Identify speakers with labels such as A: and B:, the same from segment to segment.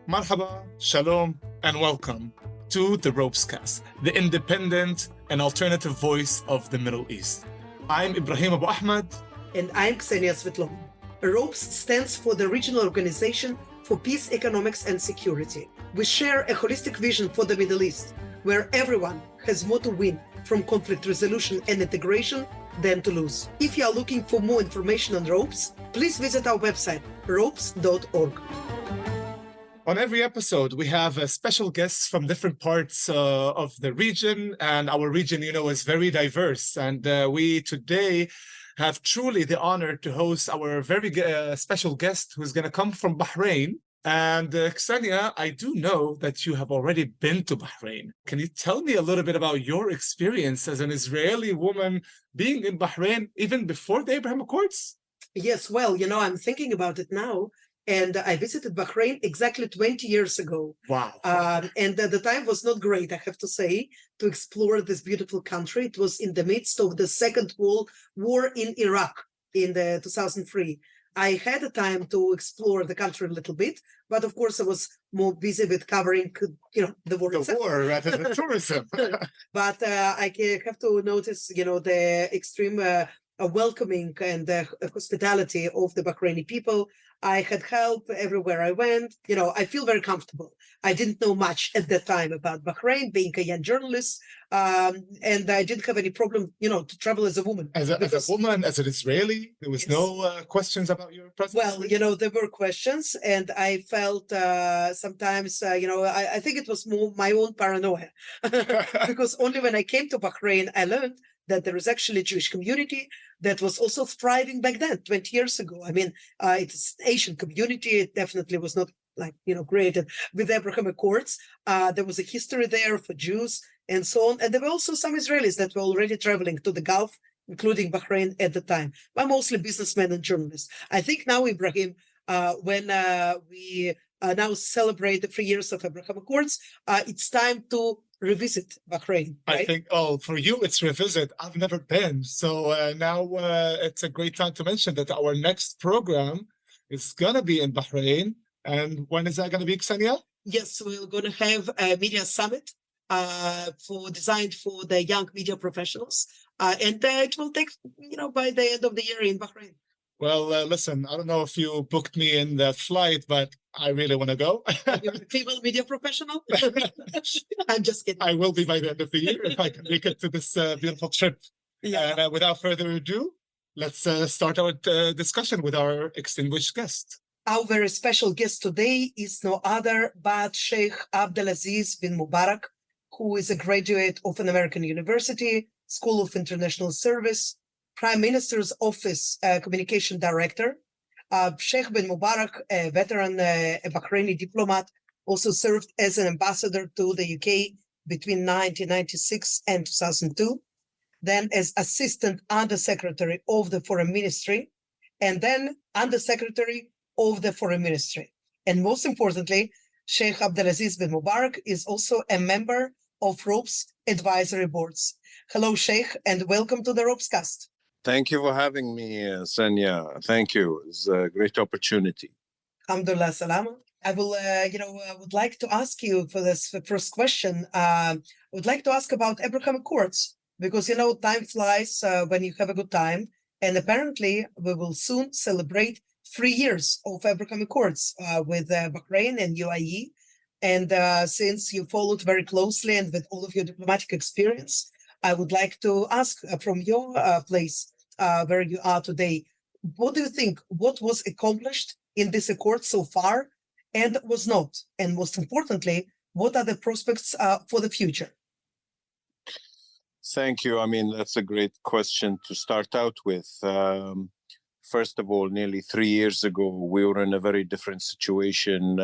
A: Marhaba, shalom, and welcome to the ROPESCAST, the independent and alternative voice of the Middle East. I'm Ibrahim Abu-Ahmad.
B: And I'm Ksenia Svetlova. ROPES stands for the Regional Organization for Peace, Economics and Security. We share a holistic vision for the Middle East, where everyone has more to win from conflict resolution and integration than to lose. If you are looking for more information on ROPES, please visit our website, ropes.org.
A: On every episode, we have special guests from different parts of the region, and our region, is very diverse. And we today have truly the honor to host our very special guest who's going to come from Bahrain. And Ksenia, I do know that you have already been to Bahrain. Can you tell me a little bit about your experience as an Israeli woman being in Bahrain even before the Abraham Accords?
B: Yes, well, I'm thinking about it now. And I visited Bahrain exactly 20 years ago.
A: Wow.
B: And the time was not great, I have to say, to explore this beautiful country. It was in the midst of the Second World War in Iraq in 2003. I had a time to explore the country a little bit, but of course I was more busy with covering, the war itself.
A: The war rather than tourism.
B: But I have to notice, the extreme welcoming and hospitality of the Bahraini people. I had help everywhere I went. I feel very comfortable. I didn't know much at the time about Bahrain, being a young journalist, and I didn't have any problem, to travel as a woman.
A: As a woman, as an Israeli, there was no questions about your presence?
B: Well, there were questions, and I felt sometimes, I think it was more my own paranoia, because only when I came to Bahrain, I learned that there is actually a Jewish community that was also thriving back then, 20 years ago. I mean, it's an Asian community. It definitely was not created with Abraham Accords. There was a history there for Jews and so on. And there were also some Israelis that were already traveling to the Gulf, including Bahrain at the time, but mostly businessmen and journalists. I think now, Ibrahim, when we now celebrate the 3 years of Abraham Accords, it's time to revisit Bahrain, right?
A: I think, for you, it's revisit. I've never been. So now it's a great time to mention that our next program is going to be in Bahrain. And when is that going to be, Ksenia?
B: Yes, we're going to have a media summit designed for the young media professionals. And it will take, by the end of the year in Bahrain.
A: Well, listen, I don't know if you booked me in that flight, but I really want to go.
B: You're a female media professional? I'm just kidding.
A: I will be by the end of the year if I can make it to this beautiful trip.
B: Yeah.
A: And without further ado, let's start our discussion with our distinguished guest.
B: Our very special guest today is no other but Sheikh Al-Aziz bin Mubarak, who is a graduate of an American university, School of International Service, Prime Minister's Office Communication Director. Sheikh bin Mubarak, a veteran, a Bahraini diplomat, also served as an ambassador to the UK between 1996 and 2002, then as Assistant Undersecretary of the Foreign Ministry, and then Undersecretary of the Foreign Ministry. And most importantly, Sheikh Abd-Aziz bin Mubarak is also a member of ROPES advisory boards. Hello, Sheikh, and welcome to the ROPESCAST.
C: Thank you for having me, Ksenia. Thank you. It's a great opportunity.
B: Alhamdulillah, salama. I will, would like to ask you for this first question. I would like to ask about Abraham Accords, because, time flies when you have a good time. And apparently, we will soon celebrate 3 years of Abraham Accords with Bahrain and UAE. And since you followed very closely and with all of your diplomatic experience, I would like to ask from your place where you are today, what do you think, what was accomplished in this accord so far and was not? And most importantly, what are the prospects for the future?
C: Thank you. I mean, that's a great question to start out with. First of all, nearly 3 years ago, we were in a very different situation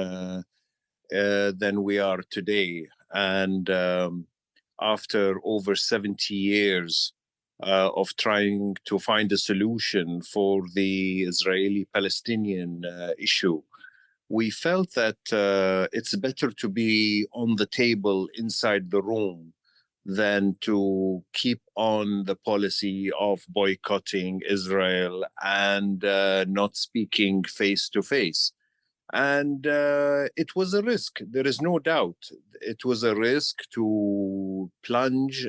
C: than we are today. And after over 70 years of trying to find a solution for the Israeli-Palestinian issue, we felt that it's better to be on the table inside the room than to keep on the policy of boycotting Israel and not speaking face to face. And it was a risk. There is no doubt. It was a risk to plunge,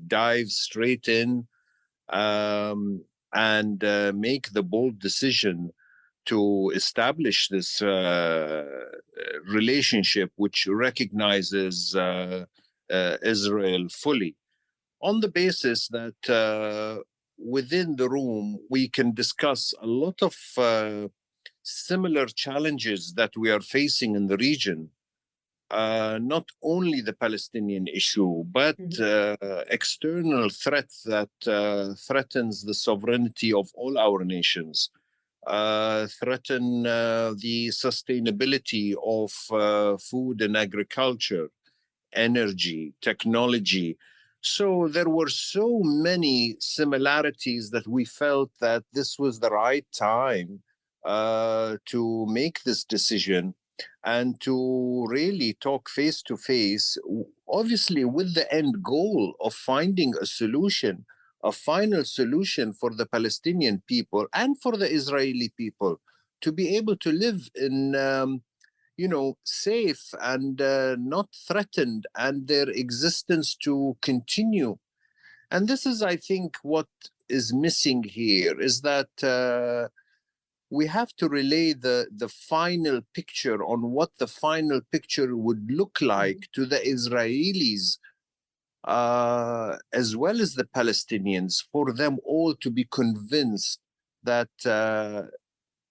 C: dive straight in, and make the bold decision to establish this relationship which recognizes Israel fully, on the basis that within the room we can discuss a lot of similar challenges that we are facing in the region. Not only the Palestinian issue, but external threat that threatens the sovereignty of all our nations, threaten the sustainability of food and agriculture, energy, technology. So there were so many similarities that we felt that this was the right time to make this decision and to really talk face to face, obviously with the end goal of finding a solution, a final solution for the Palestinian people and for the Israeli people to be able to live in, safe and not threatened, and their existence to continue. And this is, I think, what is missing here, is that we have to relay the final picture on what the final picture would look like to the Israelis, as well as the Palestinians, for them all to be convinced that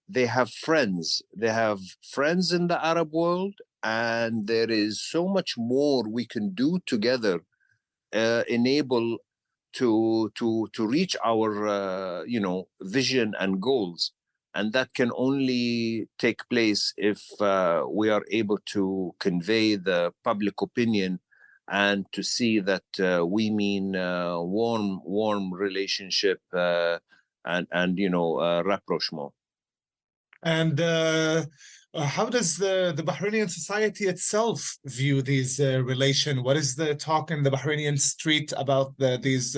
C: they have friends. They have friends in the Arab world, and there is so much more we can do together, enable to reach our vision and goals. And that can only take place if we are able to convey the public opinion and to see that we mean warm relationship and rapprochement.
A: And how does the Bahraini society itself view these relations? What is the talk in the Bahraini street about these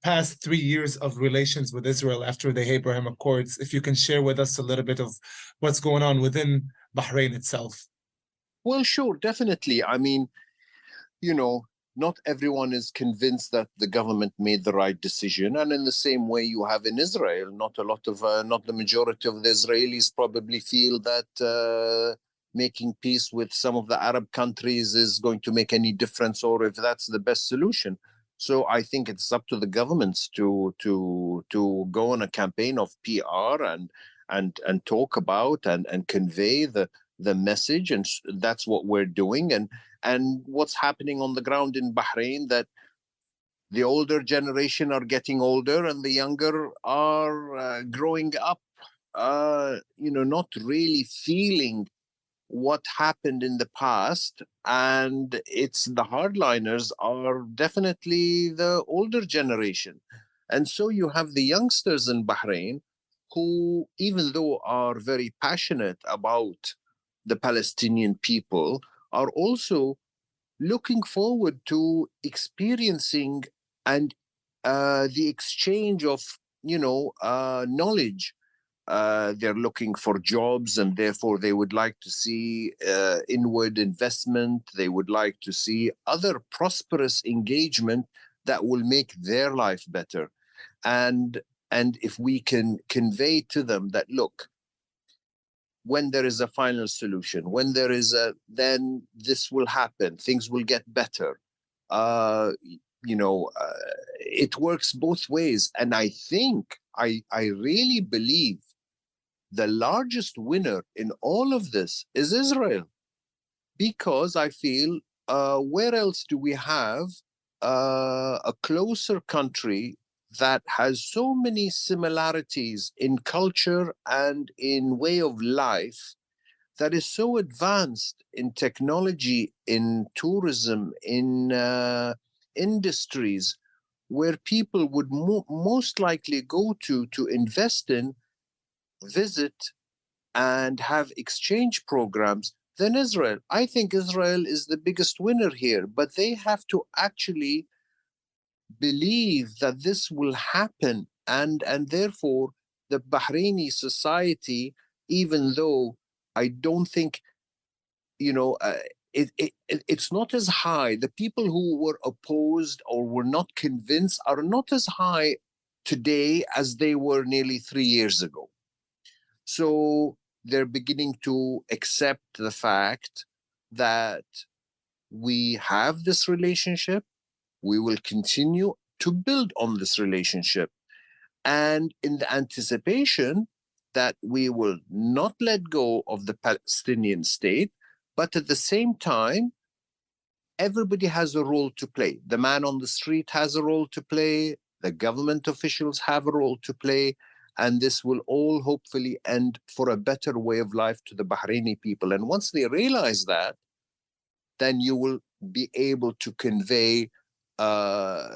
A: past 3 years of relations with Israel after the Abraham Accords? If you can share with us a little bit of what's going on within Bahrain itself.
C: Well, sure, definitely. I mean, not everyone is convinced that the government made the right decision. And in the same way you have in Israel, not the majority of the Israelis probably feel that making peace with some of the Arab countries is going to make any difference, or if that's the best solution. So I think it's up to the governments to go on a campaign of PR and talk about and convey the message, and that's what we're doing. And what's happening on the ground in Bahrain, that the older generation are getting older and the younger are growing up, not really feeling what happened in the past. And it's the hardliners are definitely the older generation. And so you have the youngsters in Bahrain who, even though are very passionate about the Palestinian people, are also looking forward to experiencing and the exchange of knowledge. They're looking for jobs, and therefore they would like to see inward investment. They would like to see other prosperous engagement that will make their life better. And if we can convey to them that, look, when there is a final solution, when there is then this will happen, things will get better. It works both ways. And I think, I really believe the largest winner in all of this is Israel, because I feel where else do we have a closer country that has so many similarities in culture and in way of life, that is so advanced in technology, in tourism, in industries, where people would most likely go to invest in, visit, and have exchange programs than Israel. I think Israel is the biggest winner here, but they have to actually believe that this will happen, and therefore the Bahraini society, even though I don't think, it's not as high. The people who were opposed or were not convinced are not as high today as they were nearly 3 years ago. So they're beginning to accept the fact that we have this relationship. We will continue to build on this relationship. And in the anticipation that we will not let go of the Palestinian state, but at the same time, everybody has a role to play. The man on the street has a role to play. The government officials have a role to play. And this will all hopefully end for a better way of life to the Bahraini people. And once they realize that, then you will be able to convey the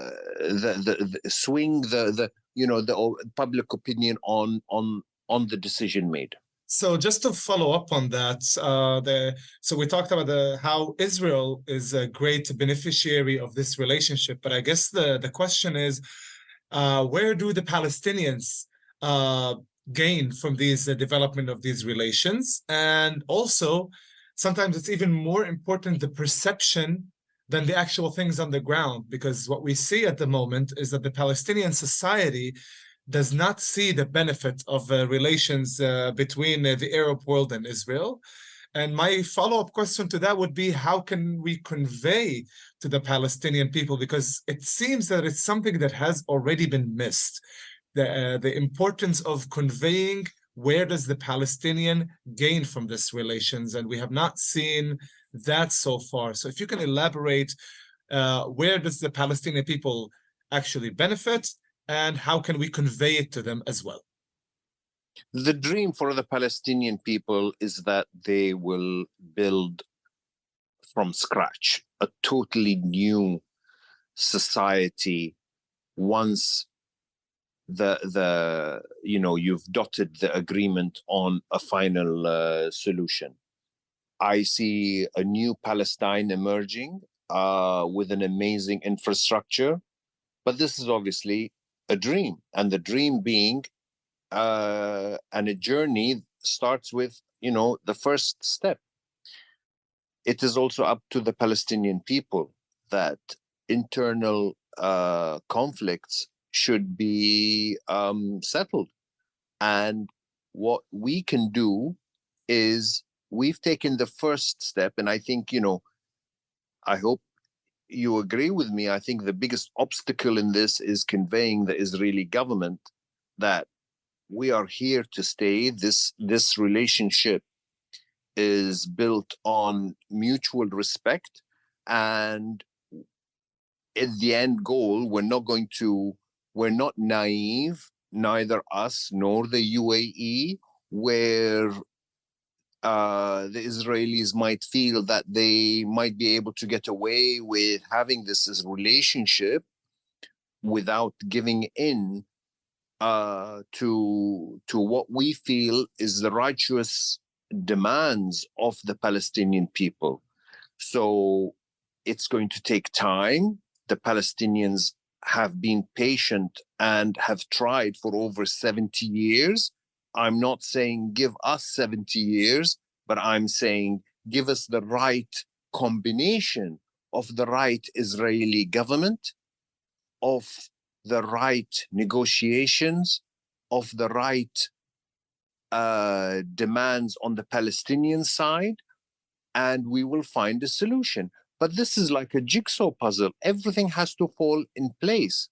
C: public opinion on the decision made.
A: So just to follow up on that, so we talked about how Israel is a great beneficiary of this relationship, but I guess the question is, where do the Palestinians gain from these development of these relations? And also, sometimes it's even more important, the perception, than the actual things on the ground, because what we see at the moment is that the Palestinian society does not see the benefit of relations between the Arab world and Israel. And my follow-up question to that would be, how can we convey to the Palestinian people, because it seems that it's something that has already been missed, the importance of conveying where does the Palestinian gain from this relations, and we have not seen that so far. So if you can elaborate, where does the Palestinian people actually benefit, and how can we convey it to them as well?
C: The dream for the Palestinian people is that they will build from scratch a totally new society once you've dotted the agreement on a final solution. I see a new Palestine emerging with an amazing infrastructure, but this is obviously a dream, and the dream being and a journey starts with the first step. It is also up to the Palestinian people that internal conflicts should be settled, and what we can do is we've taken the first step, and I think I hope you agree with me. I think the biggest obstacle in this is conveying the Israeli government that we are here to stay. This relationship is built on mutual respect, and at the end goal, we're not naive, neither us nor the UAE, where the Israelis might feel that they might be able to get away with having this as relationship without giving in to what we feel is the righteous demands of the Palestinian people. So it's going to take time. The Palestinians have been patient and have tried for over 70 years. I'm not saying give us 70 years, but I'm saying give us the right combination of the right Israeli government, of the right negotiations, of the right demands on the Palestinian side, and we will find a solution. But this is like a jigsaw puzzle. Everything has to fall in place.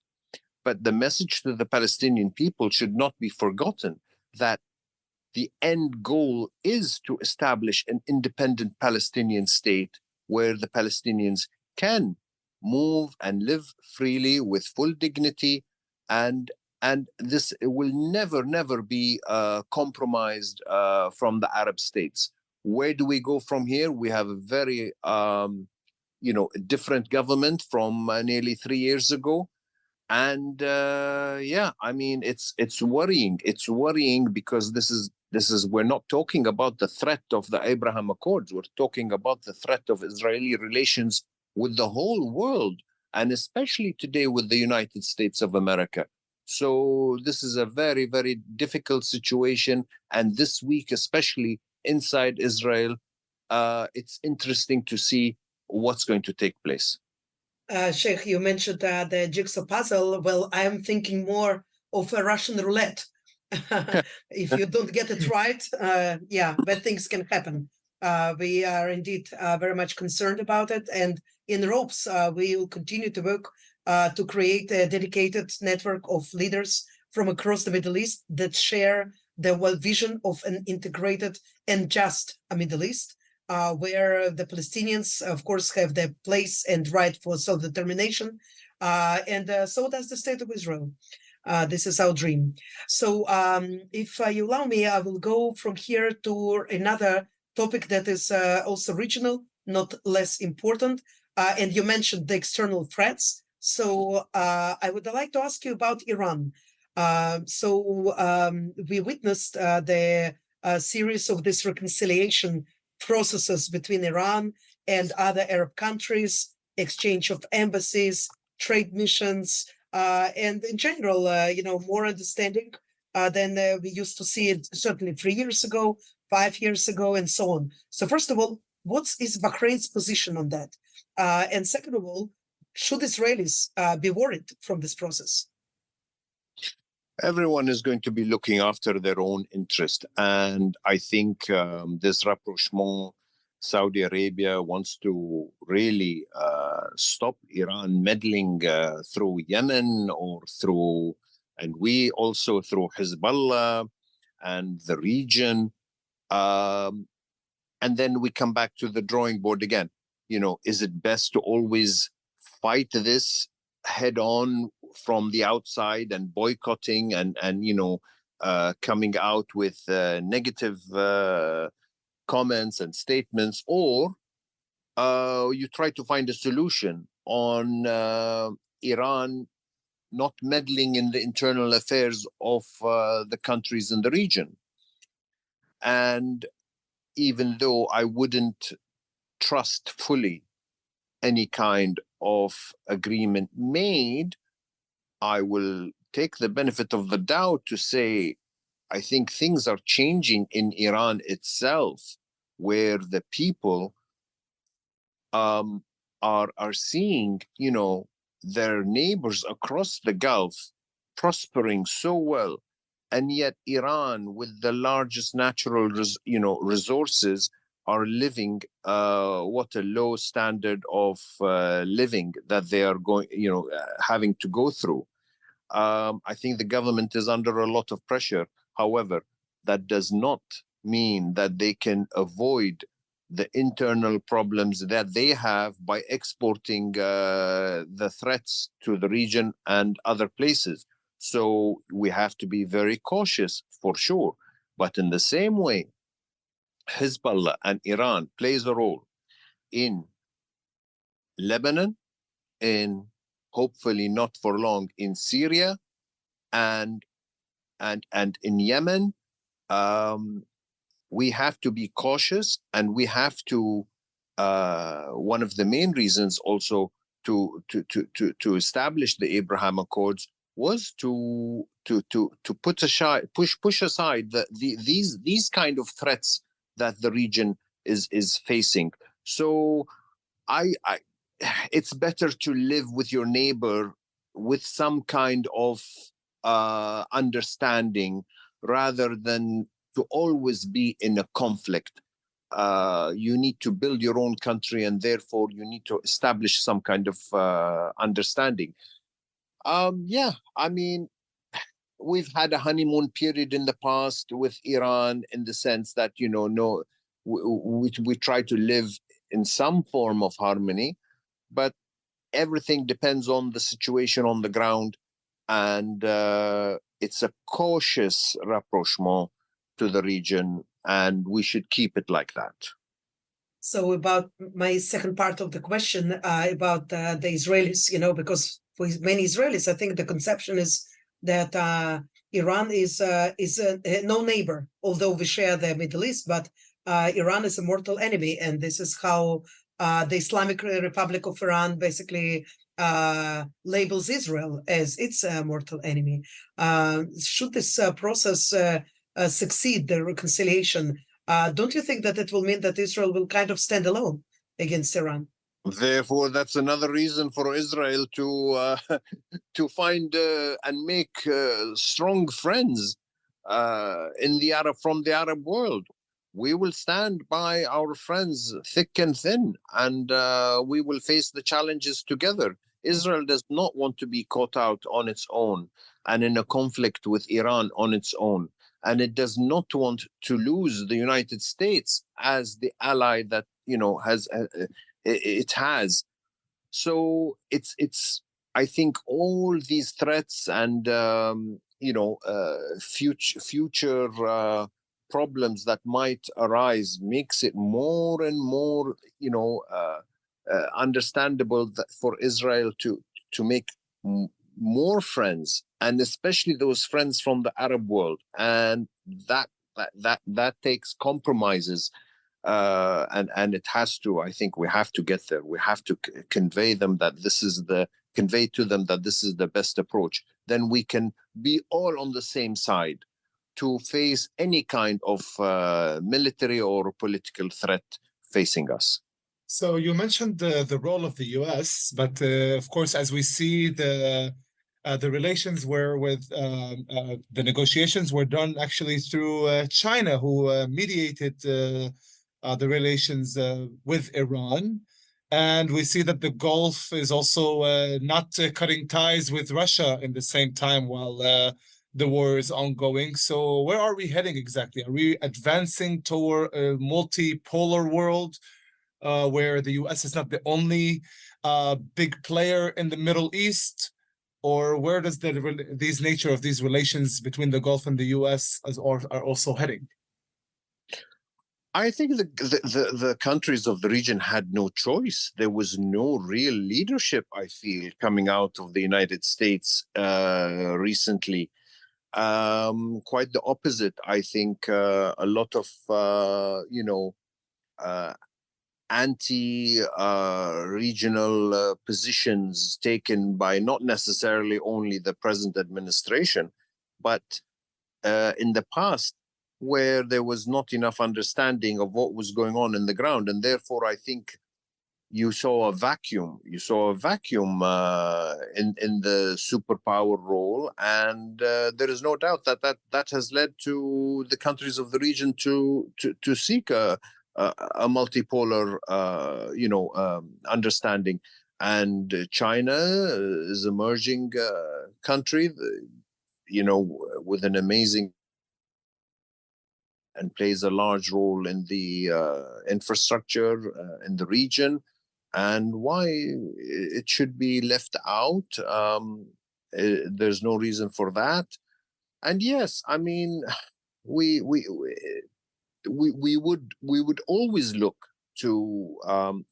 C: But the message to the Palestinian people should not be forgotten, that the end goal is to establish an independent Palestinian state where the Palestinians can move and live freely with full dignity, and this will never be compromised from the Arab states. Where do we go from here? We have a very different government from nearly 3 years ago, and I mean it's worrying. It's worrying because this is we're not talking about the threat of the Abraham Accords. We're talking about the threat of Israeli relations with the whole world, and especially today with the United States of America. So this is a very, very difficult situation. And this week, especially, inside Israel, it's interesting to see what's going to take place.
B: Sheikh, you mentioned the jigsaw puzzle. Well, I am thinking more of a Russian roulette. If you don't get it right, yeah, bad things can happen. We are indeed very much concerned about it. And in ROPES, we will continue to work to create a dedicated network of leaders from across the Middle East that share the vision of an integrated and just Middle East, where the Palestinians, of course, have their place and right for self-determination, and so does the State of Israel. This is our dream. So if you allow me, I will go from here to another topic that is also regional, not less important. And you mentioned the external threats. So I would like to ask you about Iran. We witnessed the series of this reconciliation processes between Iran and other Arab countries, exchange of embassies, trade missions, and in general, more understanding than we used to see it certainly 3 years ago, 5 years ago, and so on. So first of all, what is Bahrain's position on that? And second of all, should Israelis be worried from this process?
C: Everyone is going to be looking after their own interest. And I think this rapprochement, Saudi Arabia wants to really stop Iran meddling through Yemen or through, and we also through Hezbollah and the region. And then we come back to the drawing board again. Is it best to always fight this head on from the outside and boycotting and coming out with negative comments and statements, or you try to find a solution on Iran not meddling in the internal affairs of the countries in the region? And even though I wouldn't trust fully any kind of agreement made, I will take the benefit of the doubt to say, I think things are changing in Iran itself, where the people are seeing, their neighbors across the Gulf prospering so well, and yet Iran, with the largest natural, resources, are living what a low standard of living that they are going, having to go through. I think the government is under a lot of pressure. However, that does not mean that they can avoid the internal problems that they have by exporting the threats to the region and other places. So we have to be very cautious for sure. But in the same way, Hezbollah and Iran plays a role in Lebanon, in hopefully not for long in Syria, and in Yemen. We have to be cautious, and we have to. One of the main reasons also to establish the Abraham Accords was to push aside these kind of threats that the region is facing. So it's better to live with your neighbor with some kind of understanding rather than to always be in a conflict. You need to build your own country, and therefore you need to establish some kind of understanding. We've had a honeymoon period in the past with Iran, in the sense that, we try to live in some form of harmony, but everything depends on the situation on the ground. And it's a cautious rapprochement to the region, and we should keep it like that.
B: So about my second part of the question about the Israelis, because for many Israelis, I think the conception is that Iran is no neighbor, although we share the Middle East, but Iran is a mortal enemy. And this is how the Islamic Republic of Iran basically labels Israel as its mortal enemy. Should this process succeed, the reconciliation, Don't you think that it will mean that Israel will kind of stand alone against Iran?
C: Therefore, that's another reason for Israel to to find and make strong friends in the from the Arab world. We will stand by our friends thick and thin, and we will face the challenges together. Israel does not want to be caught out on its own and in a conflict with Iran on its own. And it does not want to lose the United States as the ally that, has it has. So it's I think all these threats and future problems that might arise makes it more and more understandable that for Israel to make more friends, and especially those friends from the Arab world, and that takes compromises. And it has to. I think we have to get there. We have to convey to them that this is the best approach. Then we can be all on the same side to face any kind of military or political threat facing us.
A: So you mentioned the role of the U.S., but of course, as we see, the relations were with the negotiations were done actually through China, who mediated the relations with Iran. And we see that the Gulf is also not cutting ties with Russia in the same time while the war is ongoing. So where are we heading exactly? Are we advancing toward a multipolar world where the US is not the only big player in the Middle East? Or where does these nature of these relations between the Gulf and the US are also heading?
C: I think the countries of the region had no choice. There was no real leadership, I feel, coming out of the United States recently. Quite the opposite. I think a lot of anti-regional positions taken by not necessarily only the present administration, but in the past, where there was not enough understanding of what was going on in the ground. And therefore, I think you saw a vacuum. You saw a vacuum in the superpower role. And there is no doubt that has led to the countries of the region to seek a multipolar, understanding. And China is an emerging country, with an amazing and plays a large role in the infrastructure in the region, and why it should be left out. There's no reason for that. And yes, I mean, we would always look to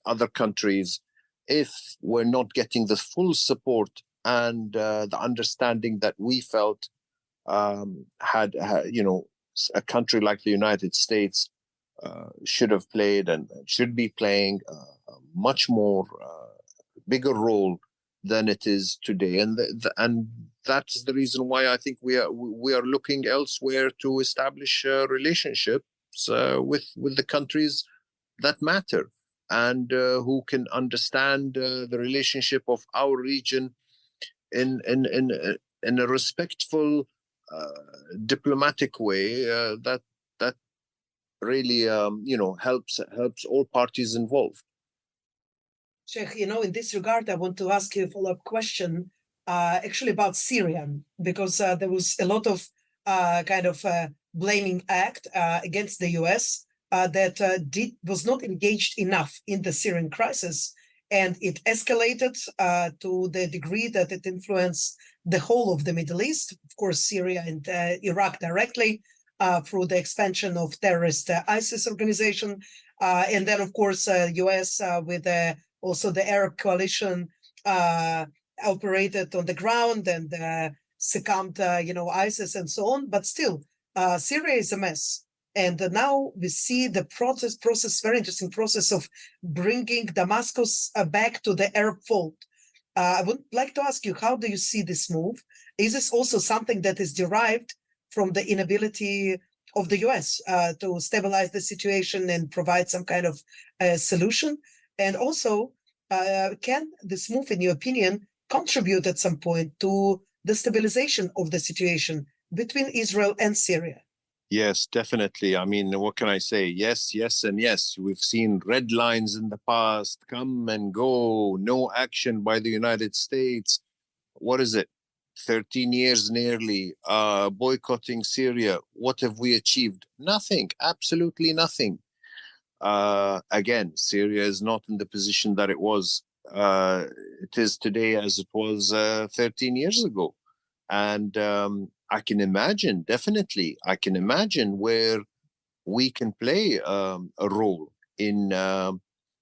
C: other countries if we're not getting the full support and the understanding that we felt had a country like the United States should have played and should be playing a much more bigger role than it is today. And that's the reason why I think we are looking elsewhere to establish relationships with the countries that matter and who can understand the relationship of our region in a respectful, diplomatic way that really helps all parties involved.
B: Sheikh, in this regard, I want to ask you a follow-up question, actually about Syria, because there was a lot of blaming act against the US that was not engaged enough in the Syrian crisis, and it escalated to the degree that it influenced the whole of the Middle East, of course, Syria and Iraq directly through the expansion of terrorist ISIS organization. And then, of course, US with also the Arab coalition operated on the ground and succumbed, ISIS and so on. But still, Syria is a mess. And now we see the very interesting process of bringing Damascus back to the Arab fold. I would like to ask you, how do you see this move? Is this also something that is derived from the inability of the US to stabilize the situation and provide some kind of solution? And also, can this move, in your opinion, contribute at some point to the stabilization of the situation between Israel and Syria?
C: Yes, definitely. I mean, what can I say? Yes, yes, and yes. We've seen red lines in the past come and go, no action by the United States. What is it? 13 years nearly, boycotting Syria. What have we achieved? Nothing, absolutely nothing. Again, Syria is not in the position that it was. It is today as it was 13 years ago. And I can imagine, definitely, I can imagine where we can play a role in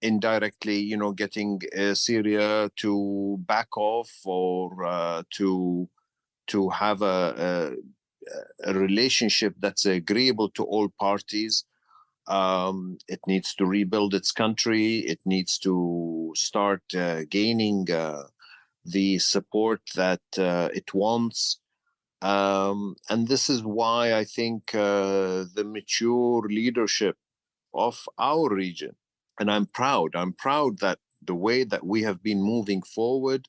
C: indirectly, you know, getting Syria to back off or to have a relationship that's agreeable to all parties. It needs to rebuild its country. It needs to start gaining the support that it wants. And this is why I think the mature leadership of our region, and I'm proud that the way that we have been moving forward,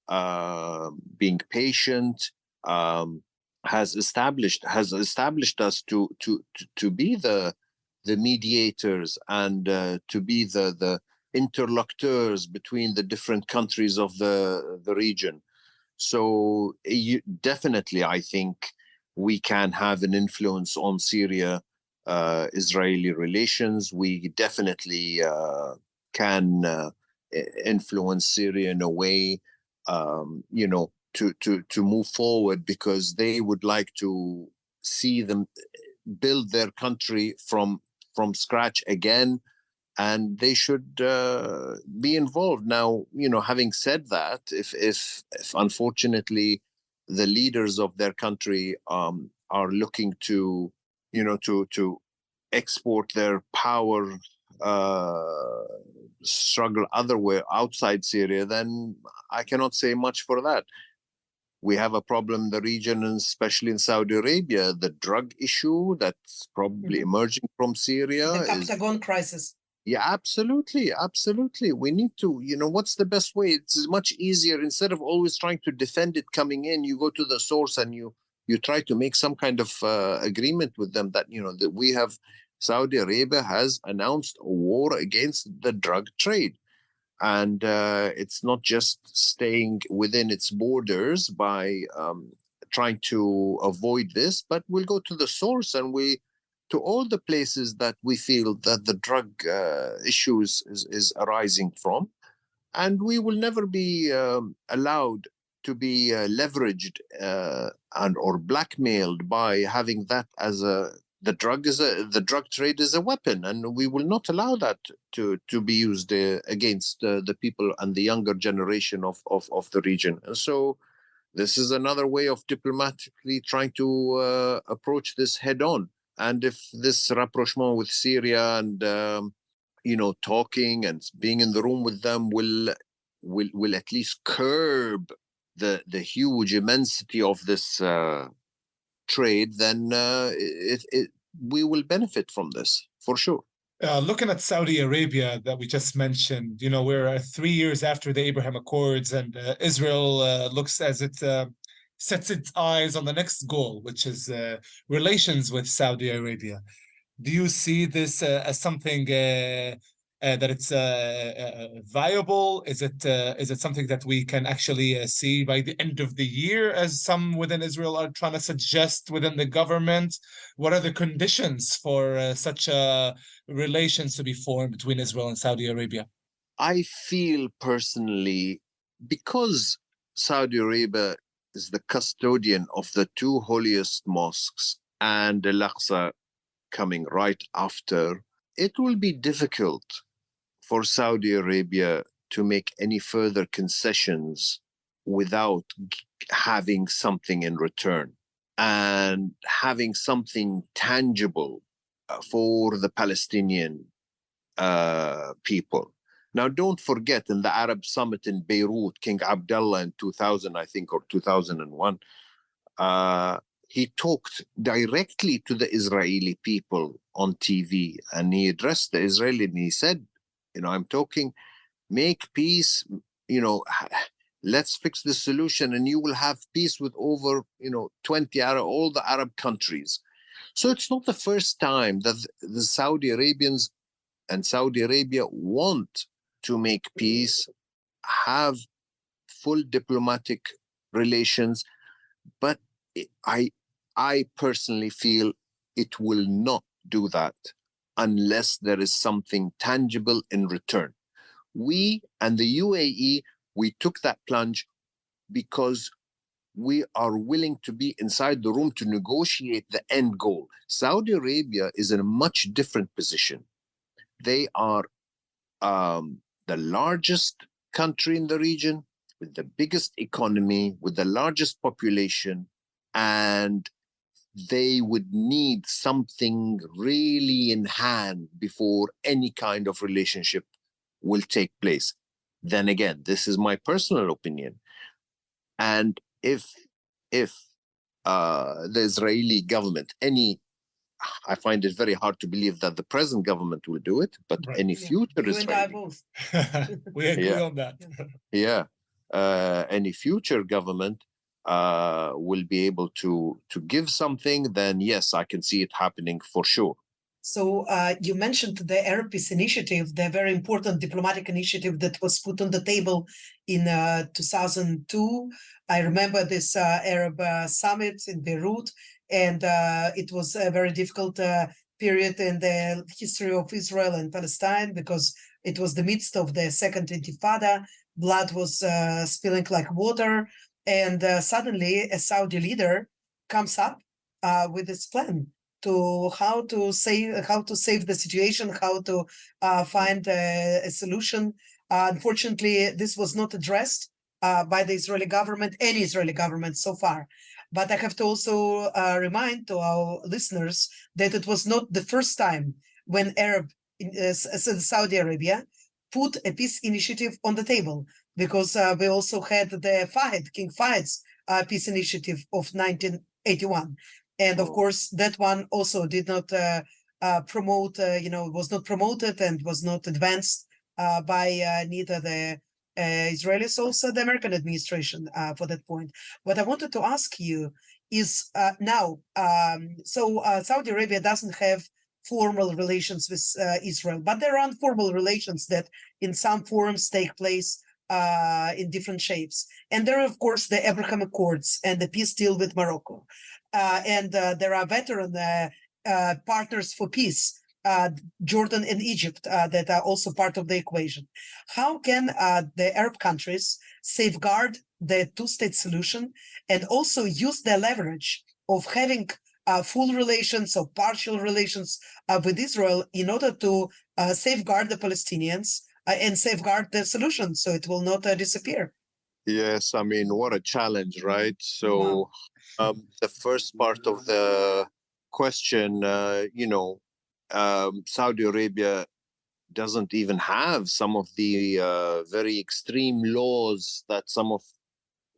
C: being patient, has established us to be the mediators and to be the interlocutors between the different countries of the region. So definitely, I think we can have an influence on Syria-Israeli relations. We definitely can influence Syria in a way, you know, to move forward, because they would like to see them build their country from scratch again, and they should be involved. Now, you know, having said that, if unfortunately the leaders of their country are looking to, you know, to export their power struggle otherwhere outside Syria, then I cannot say much for that. We have a problem in the region, and especially in Saudi Arabia, the drug issue that's probably emerging from Syria.
B: The Captagon crisis.
C: Yeah, absolutely. Absolutely. We need to, you know, what's the best way? It's much easier. Instead of always trying to defend it coming in, you go to the source and you try to make some kind of agreement with them that, you know, that we have, Saudi Arabia has announced a war against the drug trade. And it's not just staying within its borders by trying to avoid this, but we'll go to the source and to all the places that we feel that the drug issue is arising from. And we will never be allowed to be leveraged and or blackmailed by having that as the drug trade is a weapon, and we will not allow that to be used against the people and the younger generation of the region. And so this is another way of diplomatically trying to approach this head on. And if this rapprochement with Syria and you know, talking and being in the room with them will at least curb the huge immensity of this trade, then we will benefit from this for sure.
A: Looking at Saudi Arabia that we just mentioned, you know, we're 3 years after the Abraham Accords, and Israel looks as it sets its eyes on the next goal, which is relations with Saudi Arabia. Do you see this as something that it's viable? Is it something that we can actually see by the end of the year, as some within Israel are trying to suggest within the government? What are the conditions for such relations to be formed between Israel and Saudi Arabia?
C: I feel personally, because Saudi Arabia is the custodian of the two holiest mosques and Al-Aqsa coming right after, it will be difficult for Saudi Arabia to make any further concessions without having something in return and having something tangible for the Palestinian people. Now, don't forget, in the Arab Summit in Beirut, King Abdullah in 2000, I think, or 2001, he talked directly to the Israeli people on TV, and he addressed the Israeli and he said, I'm talking, make peace, let's fix the solution and you will have peace with over, 20 all the Arab countries. So it's not the first time that the Saudi Arabians and Saudi Arabia want to make peace, have full diplomatic relations, but I personally feel it will not do that unless there is something tangible in return. We and the UAE, we took that plunge because we are willing to be inside the room to negotiate the end goal. Saudi Arabia is in a much different position. They are the largest country in the region, with the biggest economy, with the largest population, and they would need something really in hand before any kind of relationship will take place. Then again, this is my personal opinion. And if the Israeli government, I find it very hard to believe that the present government will do it, but
A: Right.
C: any future
B: You and I
C: Israeli,
B: both.
A: We agree on that.
C: any future government will be able to give something, then yes, I can see it happening for sure.
B: So you mentioned the Arab Peace Initiative, the very important diplomatic initiative that was put on the table in 2002. I remember this Arab summit in Beirut, and it was a very difficult period in the history of Israel and Palestine because it was the midst of the Second Intifada. Blood was spilling like water, and suddenly a Saudi leader comes up with this plan to how to save the situation, how to find a solution. Unfortunately, this was not addressed by the Israeli government, any Israeli government so far. But I have to also remind to our listeners that it was not the first time when Saudi Arabia put a peace initiative on the table, because we also had the King Fahed's peace initiative of 1981. And of course, that one also did not promote, was not promoted and was not advanced by neither the Israelis, also the American administration for that point. What I wanted to ask you is now, Saudi Arabia doesn't have formal relations with Israel, but there are informal relations that in some forums take place in different shapes. And there are, of course, the Abraham Accords and the peace deal with Morocco. And there are veteran partners for peace, Jordan and Egypt, that are also part of the equation. How can the Arab countries safeguard the two-state solution and also use the leverage of having full relations or partial relations with Israel in order to safeguard the Palestinians and safeguard the solution so it will not disappear?
C: Yes, I mean, what a challenge, right? So the first part of the question, Saudi Arabia doesn't even have some of the very extreme laws that some of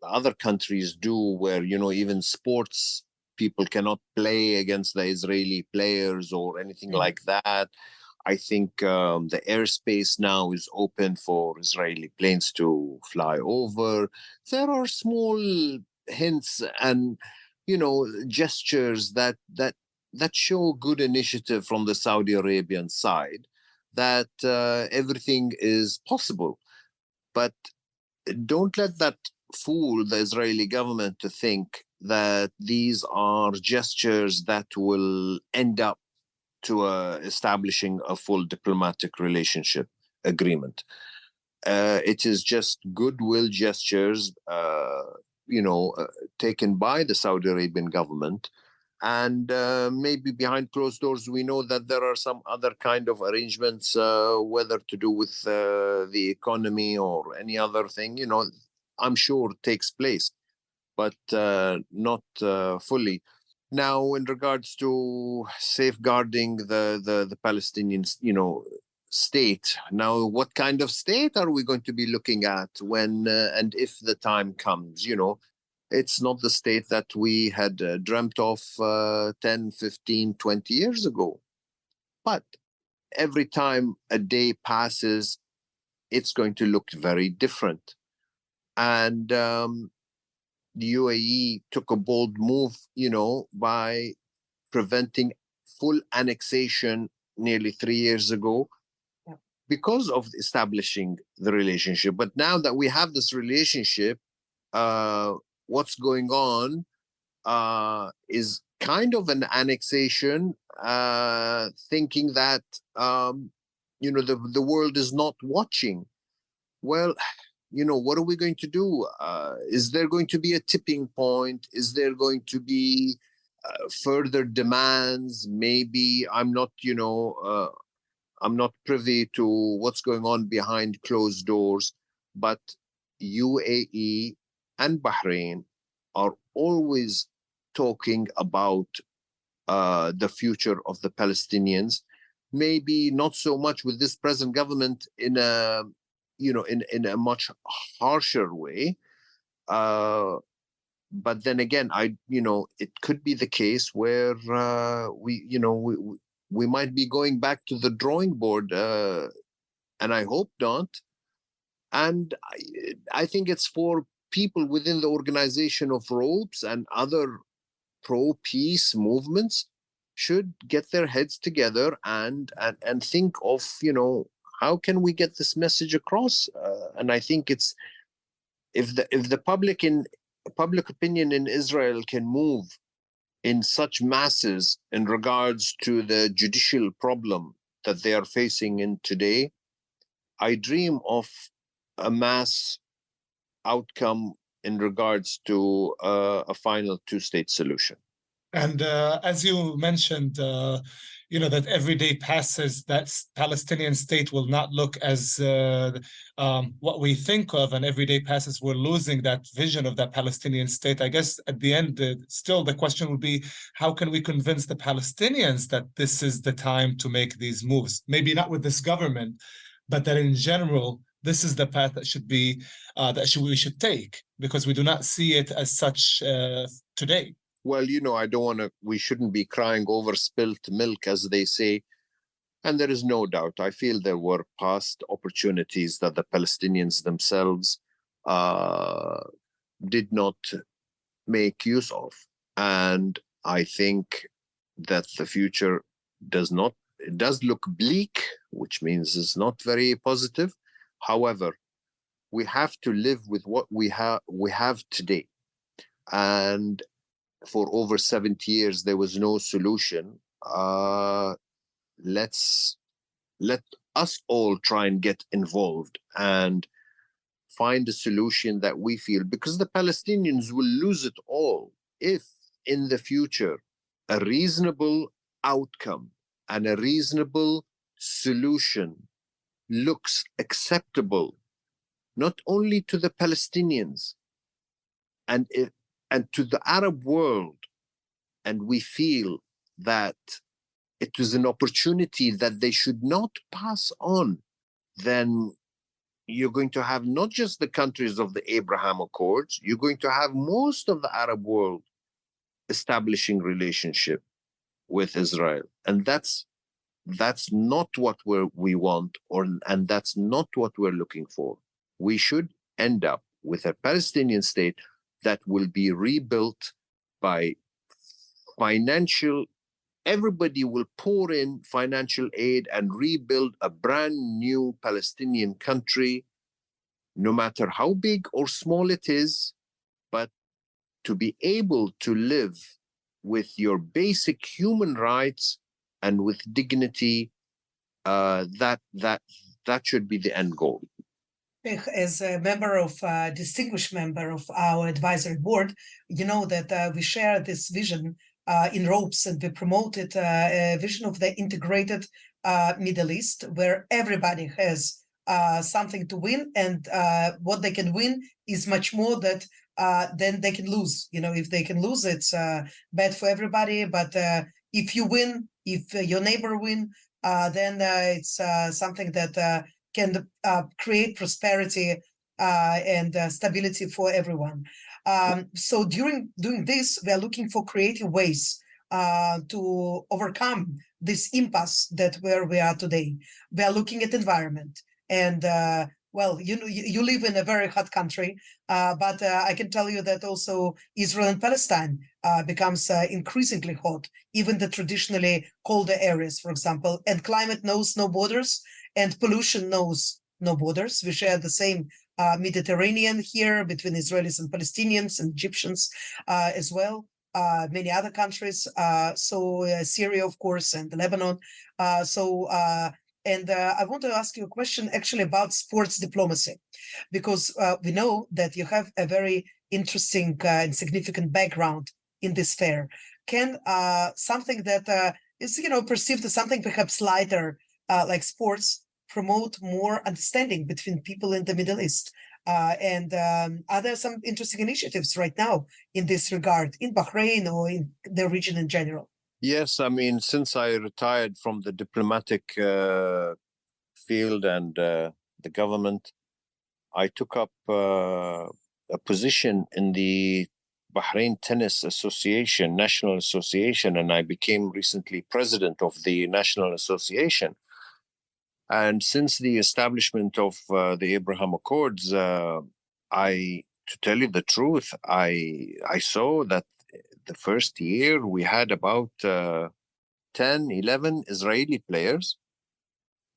C: the other countries do, where, even sports people cannot play against the Israeli players or anything like that. I think the airspace now is open for Israeli planes to fly over. There are small hints and, gestures that show good initiative from the Saudi Arabian side, that everything is possible. But don't let that fool the Israeli government to think that these are gestures that will end up to establishing a full diplomatic relationship agreement. It is just goodwill gestures, taken by the Saudi Arabian government. And maybe behind closed doors, we know that there are some other kind of arrangements, whether to do with the economy or any other thing, I'm sure takes place, but not fully. Now, in regards to safeguarding the Palestinian, state, now, what kind of state are we going to be looking at when and if the time comes? It's not the state that we had dreamt of 10, 15, 20 years ago. But every time a day passes, it's going to look very different. And the UAE took a bold move, by preventing full annexation nearly 3 years ago because of establishing the relationship. But now that we have this relationship, what's going on is kind of an annexation, thinking that the world is not watching. Well, what are we going to do? Is there going to be a tipping point? Is there going to be further demands? Maybe I'm not privy to what's going on behind closed doors, but UAE and Bahrain are always talking about the future of the Palestinians. Maybe not so much with this present government in a much harsher way. But then again, it could be the case where we might be going back to the drawing board, and I hope not. And I think it's for people within the organization of ROPES and other pro-peace movements should get their heads together and think of, how can we get this message across? And I think it's if the public opinion in Israel can move in such masses in regards to the judicial problem that they are facing in today, I dream of a mass outcome in regards to a final two-state solution.
A: And as you mentioned, that every day passes, that Palestinian state will not look as what we think of, and every day passes, we're losing that vision of that Palestinian state. I guess at the end, still the question would be, how can we convince the Palestinians that this is the time to make these moves? Maybe not with this government, but that in general, this is the path that should be, we should take, because we do not see it as such today.
C: Well, we shouldn't be crying over spilt milk, as they say. And there is no doubt. I feel there were past opportunities that the Palestinians themselves did not make use of. And I think that the future does look bleak, which means it's not very positive. However, we have to live with what we have today. And for over 70 years, there was no solution. Let us all try and get involved and find a solution that we feel, because the Palestinians will lose it all if in the future a reasonable outcome and a reasonable solution looks acceptable, not only to the Palestinians and to the Arab world, and we feel that it was an opportunity that they should not pass on, then you're going to have not just the countries of the Abraham Accords, you're going to have most of the Arab world establishing relationship with Israel. And that's not what we want, and that's not what we're looking for. We should end up with a Palestinian state that will be rebuilt by everybody will pour in financial aid and rebuild a brand new Palestinian country, no matter how big or small it is, but to be able to live with your basic human rights and with dignity, that should be the end goal.
B: As a distinguished member of our advisory board, you know that we share this vision in ROPES, and we promoted a vision of the integrated Middle East, where everybody has something to win, and what they can win is much more than they can lose. If they can lose, it's bad for everybody. But if you win, if your neighbor win, then it's something that can create prosperity and stability for everyone. So during doing this, we are looking for creative ways to overcome this impasse that where we are today. We are looking at environment and well, you live in a very hot country, but I can tell you that also Israel and Palestine becomes increasingly hot, even the traditionally colder areas, for example. And climate knows no borders, and pollution knows no borders. We share the same Mediterranean here between Israelis and Palestinians and Egyptians as well. Many other countries, Syria, of course, and Lebanon. And I want to ask you a question actually about sports diplomacy, because we know that you have a very interesting and significant background in this sphere. Can something that is, perceived as something perhaps lighter, like sports, promote more understanding between people in the Middle East? And are there some interesting initiatives right now in this regard in Bahrain or in the region in general?
C: Yes, I mean, since I retired from the diplomatic field and the government, I took up a position in the Bahrain Tennis Association, National Association, and I became recently president of the National Association. And since the establishment of the Abraham Accords, to tell you the truth, I saw that the first year we had about 10, 11 Israeli players,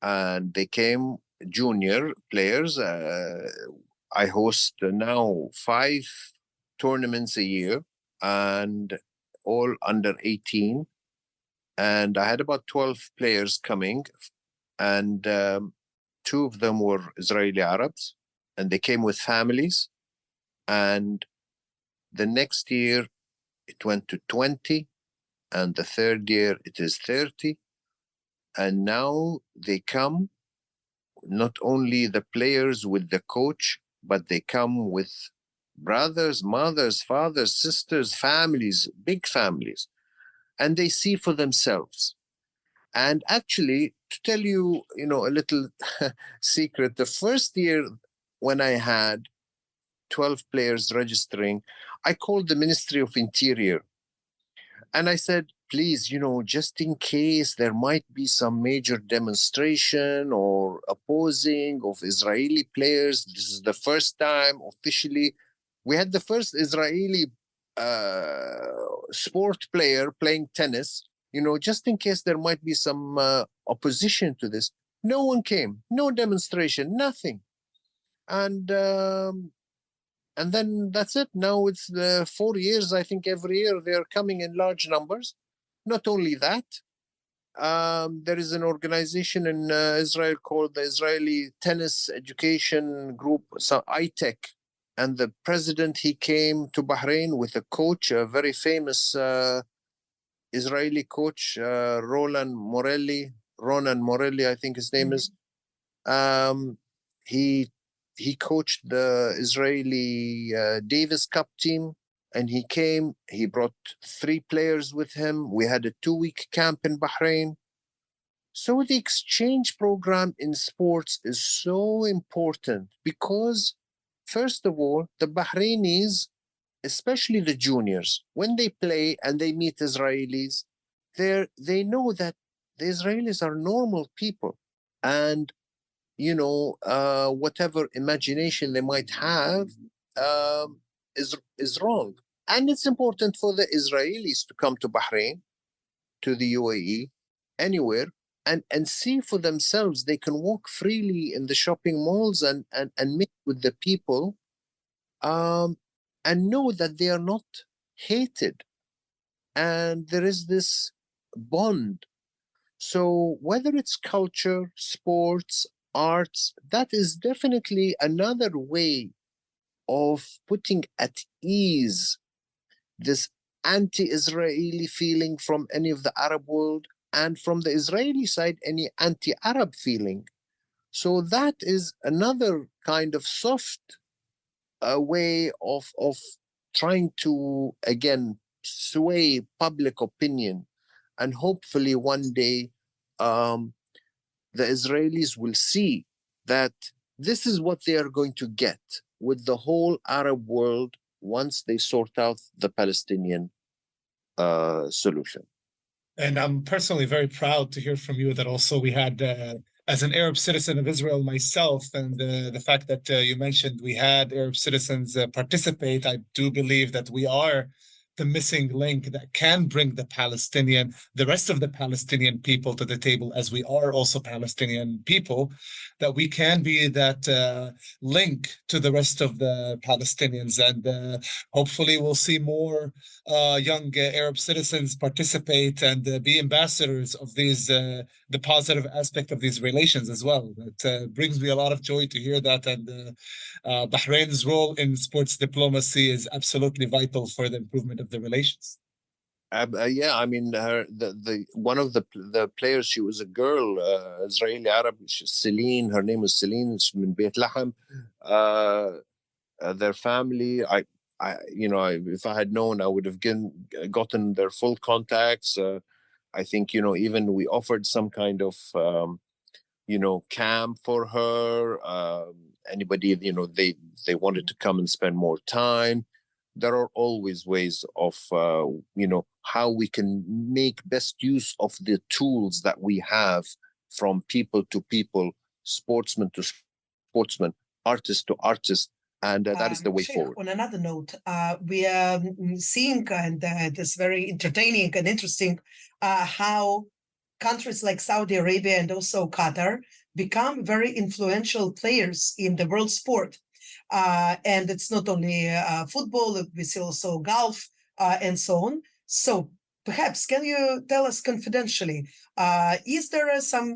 C: and they came junior players. I host now 5 tournaments a year, and all under 18. And I had about 12 players coming, and 2 of them were Israeli Arabs, and they came with families. And the next year it went to 20, and the third year it is 30. And now they come, not only the players with the coach, but they come with brothers, mothers, fathers, sisters, families, big families, and they see for themselves. And actually, to tell you, a little secret, the first year when I had 12 players registering, I called the Ministry of Interior and I said, please, just in case there might be some major demonstration or opposing of Israeli players, this is the first time officially. We had the first Israeli sport player playing tennis, just in case there might be some opposition to this. No one came, no demonstration, nothing. And then that's it. Now it's the 4 years, I think every year they're coming in large numbers. Not only that, there is an organization in Israel called the Israeli Tennis Education Group, so ITEC. And the president, he came to Bahrain with a coach, a very famous Israeli coach, Ronan Morelli, I think his name is. He coached the Israeli Davis Cup team, and he came. He brought 3 players with him. We had a 2-week camp in Bahrain. So the exchange program in sports is so important because, first of all, the Bahrainis, especially the juniors, when they play and they meet Israelis, they know that the Israelis are normal people, and whatever imagination they might have is wrong. And it's important for the Israelis to come to Bahrain, to the UAE, anywhere, and see for themselves. They can walk freely in the shopping malls and meet with the people, and know that they are not hated. And there is this bond. So whether it's culture, sports, arts, that is definitely another way of putting at ease this anti-Israeli feeling from any of the Arab world, and from the Israeli side, any anti-Arab feeling. So that is another kind of soft way of trying to, again, sway public opinion. And hopefully one day the Israelis will see that this is what they are going to get with the whole Arab world once they sort out the Palestinian solution.
A: And I'm personally very proud to hear from you that also we had, as an Arab citizen of Israel myself, and the fact that you mentioned we had Arab citizens participate, I do believe that we are the missing link that can bring the rest of the Palestinian people to the table, as we are also Palestinian people, that we can be that link to the rest of the Palestinians. And hopefully we'll see more young Arab citizens participate and be ambassadors of these, the positive aspect of these relations as well. It brings me a lot of joy to hear that. And Bahrain's role in sports diplomacy is absolutely vital for the improvement of the relations.
C: Yeah, I mean, the one of the players, she was a girl, Israeli Arab, Celine. Her name was Celine. She's from Beit Lahem. Their family, if I had known, I would have gotten their full contacts. I think, even we offered some kind of, camp for her. Anybody, they wanted to come and spend more time. There are always ways of, how we can make best use of the tools that we have, from people to people, sportsman to sportsman, artist to artist. And that is the way
B: Sheikh,
C: forward.
B: on another note, we are seeing, and it's very entertaining and interesting, how countries like Saudi Arabia and also Qatar become very influential players in the world sport. And it's not only football, we see also golf and so on. So perhaps can you tell us confidentially, is there some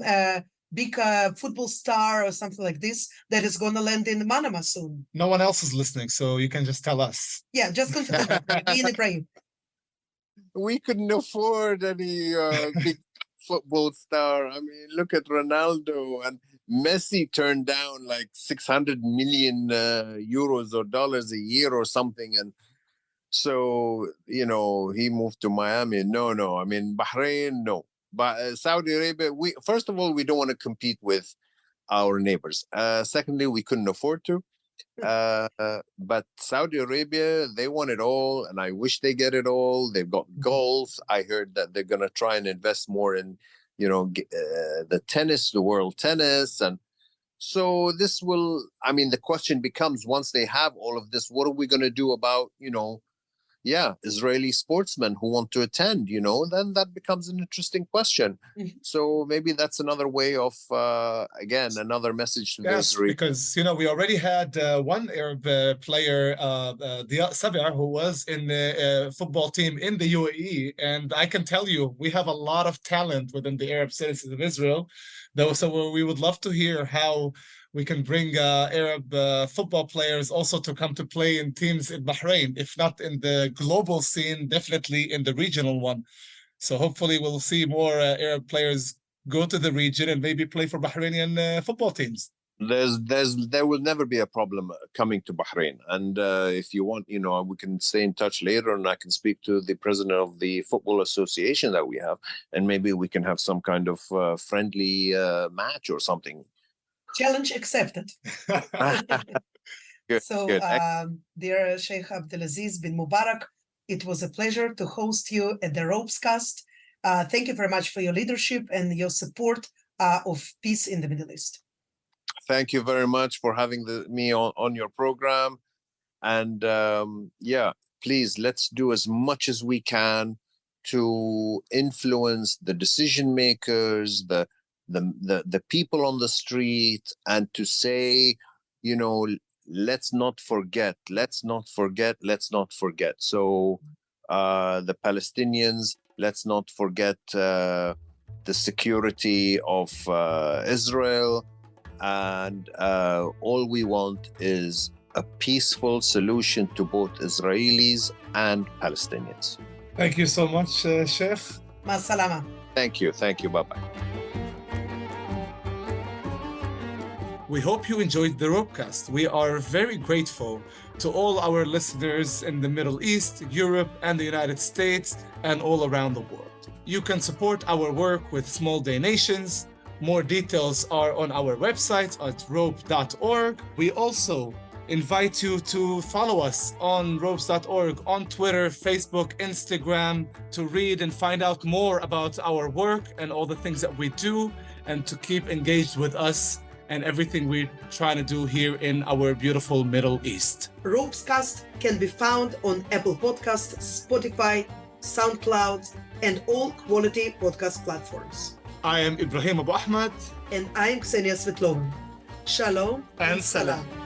B: big football star or something like this that is going to land in Manama soon?
A: No one else is listening, so you can just tell us.
B: Yeah, just confidentially. Me and Ibrahim.
C: We couldn't afford any big football star. I mean, look at Ronaldo, and Messi turned down like 600 million euros or dollars a year or something. And so, he moved to Miami. No. I mean, Bahrain, no. But Saudi Arabia, first of all, we don't want to compete with our neighbors. Secondly, we couldn't afford to. But Saudi Arabia, they want it all, and I wish they get it all. They've got golf. I heard that they're going to try and invest more in, the tennis, the world tennis. And so this will, the question becomes, once they have all of this, what are we going to do about, Israeli sportsmen who want to attend, then that becomes an interesting question.
B: Mm-hmm.
C: So maybe that's another way of, again, another message to
A: Yes, because, we already had one Arab player, Sabir, who was in the football team in the UAE. And I can tell you, we have a lot of talent within the Arab citizens of Israel. So we would love to hear how we can bring Arab football players also to come to play in teams in Bahrain, if not in the global scene, definitely in the regional one. So hopefully we'll see more Arab players go to the region and maybe play for Bahrainian football teams.
C: There will never be a problem coming to Bahrain. And if you want, we can stay in touch later, and I can speak to the president of the football association that we have, and maybe we can have some kind of friendly match or something.
B: Challenge accepted.
C: Good,
B: so,
C: good.
B: Dear Sheikh Abd-el-Aziz bin Mubarak, it was a pleasure to host you at the ROPESCAST. Thank you very much for your leadership and your support of peace in the Middle East.
C: Thank you very much for having me on your program. And please, let's do as much as we can to influence the decision makers, the people on the street, and to say, let's not forget. So the Palestinians, let's not forget the security of Israel. And all we want is a peaceful solution to both Israelis and Palestinians.
A: Thank you so much, Sheikh.
B: Ma salama.
C: Thank you. Bye-bye.
A: We hope you enjoyed the ROPECAST. We are very grateful to all our listeners in the Middle East, Europe, and the United States, and all around the world. You can support our work with small donations. More details are on our website at rope.org. We also invite you to follow us on ropes.org, on Twitter, Facebook, Instagram, to read and find out more about our work and all the things that we do, and to keep engaged with us and everything we're trying to do here in our beautiful Middle East.
B: ROPESCAST can be found on Apple Podcasts, Spotify, SoundCloud, and all quality podcast platforms.
A: I am Ibrahim Abu-Ahmad.
B: And I'm Ksenia Svetlova. Shalom
A: and salam.